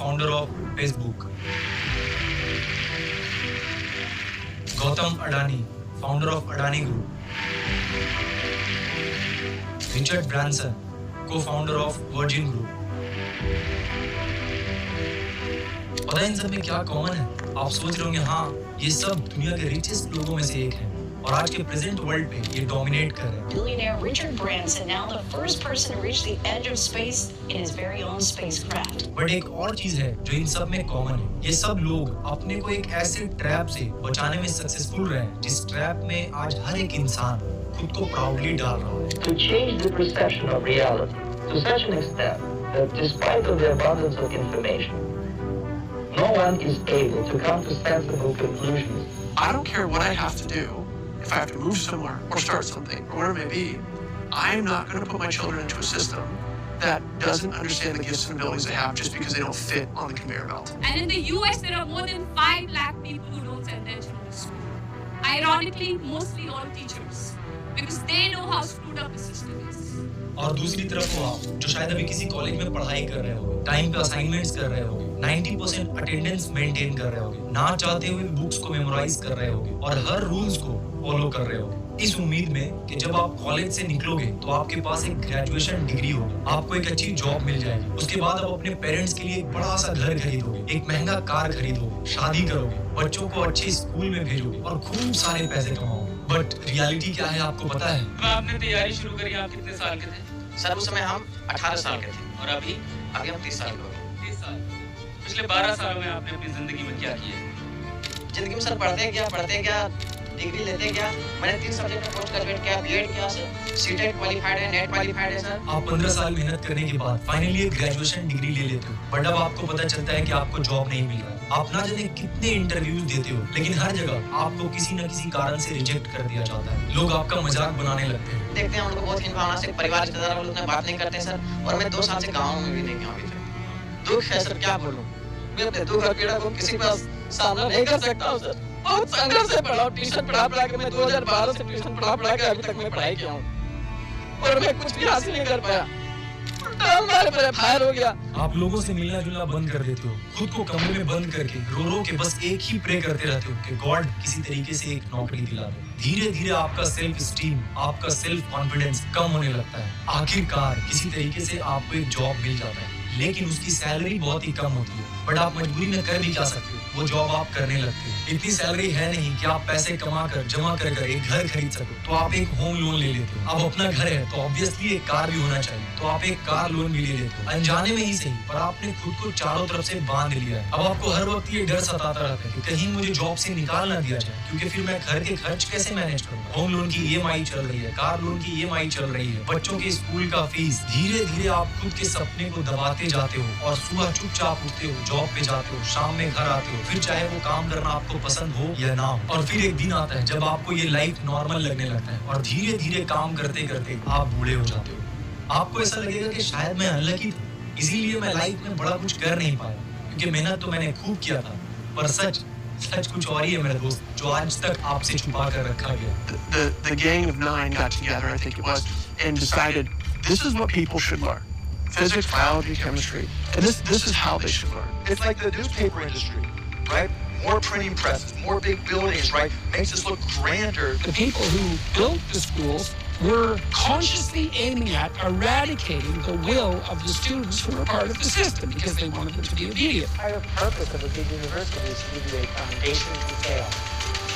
founder of Facebook. Gautam Adani, founder of Adani Group. Richard Branson, co-founder of Virgin Group. पता है इन सब में क्या कॉमन है? आप सोच रहे होंगे हाँ ये सब दुनिया के रिचेस्ट लोगों में से एक हैं और आज के प्रेजेंट वर्ल्ड पे ये डोमिनेट कर रहे हैं। Billionaire Richard Branson, now the first person to reach the edge of space in his very own spacecraft. But एक और चीज है जो इन सब में कॉमन है, ये सब लोग अपने को एक ऐसे ट्रैप से बचाने में सक्सेसफुल रहे हैं जिस ट्रैप में आज हर एक इंसान खुद को प्राउडली डाल रहा है। To change the perception of reality to such an extent that despite of the abundance of information, no one is able to come to sensible conclusions. I don't care what I have to do. If I have to move somewhere or start something or whatever it may be, I'm not going to put my children into a system that doesn't understand the gifts and abilities they have just because they don't fit on the conveyor belt. And in the US, there are more than 5 lakh people who don't send their children to school. Ironically, mostly all teachers, because they know how screwed up the system is. और दूसरी तरफ वो आप जो शायद अभी किसी college में पढ़ाई कर रहे हो, टाइम पे असाइनमेंट्स कर रहे हो, 90% अटेंडेंस मेंटेन कर रहे होगे, ना चाहते हुए बुक्स को मेमोराइज कर रहे होगे और हर रूल्स को फॉलो कर रहे होगे इस उम्मीद में कि जब आप कॉलेज से निकलोगे तो आपके पास एक ग्रेजुएशन डिग्री होगी, आपको एक अच्छी जॉब मिल जाएगी, उसके बाद आप अपने पेरेंट्स के लिए एक बड़ा सा घर खरीदोगे, एक महंगा कार खरीदोगे, शादी करोगे, बच्चों को अच्छे स्कूल में भेजोगे और खूब सारे पैसे कमाओगे। बट रियलिटी क्या है आपको पता है? आपने तैयारी शुरू करी, आप कितने साल के थे? सर उस समय हम 18 साल के थे और अभी हम 30 साल के हो गए। 30 साल। पिछले 12 सालों में आपने अपनी जिंदगी में क्या किया? जिंदगी में सर पढ़ते क्या, डिग्री लेते क्या। मैंने 3 सब्जेक्ट में पोस्ट ग्रेजुएट किया, बीएड किया सर, सीटेट क्वालिफाइड है, नेट क्वालिफाइड है सर। आप 15 साल मेहनत करने के बाद फाइनली एक ग्रेजुएशन डिग्री ले लेते हो, बट अब आपको पता चलता है कि आपको जॉब नहीं मिल रहा। आप ना जाने कितने इंटरव्यूज देते हो, लेकिन हर जगह आपको किसी न किसी कारण से रिजेक्ट कर दिया जाता है। लोग आपका मजाक बनाने लगते हैं। देखते हैं उनको बहुत हीन भावना से, परिवार रिश्तेदार वालों से बात नहीं करते सर, और मैं 2 साल से गाँव में भी नहीं गया अभी तक। दुख है सर, क्या बोलूं, मैं अपने दुख और पीड़ा को किसी के पास सामना नहीं कर सकता हूं सर। बहुत संघर्ष से पढ़ा, ट्यूशन पढ़ा के मैं 2012 से ट्यूशन पढ़ा के अभी तक मैं पढ़ाई किया हूं और मैं कुछ भी हासिल नहीं कर पाया। फायर हो गया। आप लोगों से मिलना जुलना बंद कर देते हो, खुद को कमरे में बंद करके रो के बस एक ही प्रे करते रहते हो कि गॉड किसी तरीके से एक नौकरी दिला दो। धीरे धीरे आपका सेल्फ स्टीम, आपका सेल्फ कॉन्फिडेंस कम होने लगता है। आखिरकार किसी तरीके से आपको एक जॉब मिल जाता है, लेकिन उसकी सैलरी बहुत ही कम होती है, बट आप मजबूरी में कर भी क्या सकते हो, वो जॉब आप करने लगते हो। इतनी सैलरी है नहीं कि आप पैसे कमा कर जमा कर एक घर खरीद सको, तो आप एक होम लोन ले लेते हो। अब अपना घर है तो ऑब्वियसली एक कार भी होना चाहिए, तो आप एक कार लोन भी ले लेते हो। अनजाने में ही सही, पर आपने खुद को चारों तरफ से बांध लिया है। अब आपको हर वक्त ये डर सताता रहता है कि कहीं मुझे जॉब से निकाल ना दिया जाए, क्योंकि फिर मैं घर के खर्च कैसे मैनेज करूंगा। होम लोन की ईएमआई चल रही है, कार लोन की ईएमआई चल रही है, बच्चों के स्कूल का फीस। धीरे धीरे आप खुद के सपने को दबाते जाते हो और सुबह चुपचाप उठते हो, जॉब पे जाते हो, शाम में घर आते हो, फिर चाहे वो काम करना आपको पसंद हो या ना हो। और फिर एक दिन आता है जब आपको ये लाइफ नॉर्मल लगने लगता है और धीरे धीरे काम करते करते आप बूढ़े हो जाते हो। आपको ऐसा लगेगा कि शायद मैं अनलकी था, इसीलिए मैं लाइफ में बड़ा कुछ कर नहीं पाया, क्योंकि मेहनत तो मैंने खूब किया था, पर सच कुछ और ही है मेरे दोस्त, जो आज तक आपसे छुपा कर रखा गया। The gang of 9 got together, I think it was, and decided this is what people should learn. Physics, biology, chemistry. And this is how they should learn. It's like the newspaper industry, right? More printing presses, more big buildings, right? Makes us look grander. The people who built the schools were consciously aiming at eradicating the will of the students who were part of the system because they wanted them to be obedient. The entire purpose of a big university is to give you a foundation to fail,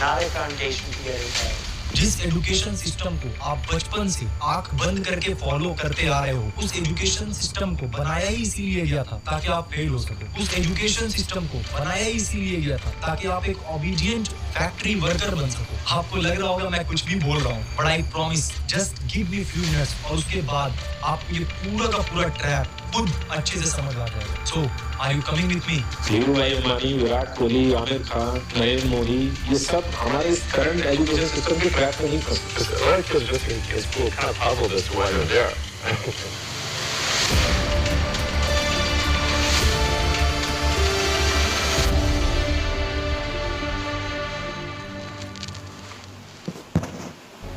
not a foundation to get an A. जिस education system को आप बचपन से आंख बंद करके follow करते आ रहे हो, उस एजुकेशन सिस्टम को बनाया ही इसीलिए गया था ताकि आप फेल हो सको। उस एजुकेशन सिस्टम को बनाया ही इसीलिए गया था ताकि आप एक ओबीडिएंट फैक्ट्री वर्कर बन सको। आपको लग रहा होगा मैं कुछ भी बोल रहा हूँ, but I promise just give me few minutes और उसके बाद आपको ये पूरा का पूरा ट्रैप खुद अच्छे से समझ आ जाएगा। So are you coming with me? Dhirubhai Ambani, Virat Kohli, Aamir Khan, Narendra Modi, ये सब हमारे इस करंट एजुकेशन सिस्टम के ट्रैप में नहीं फंस सकते।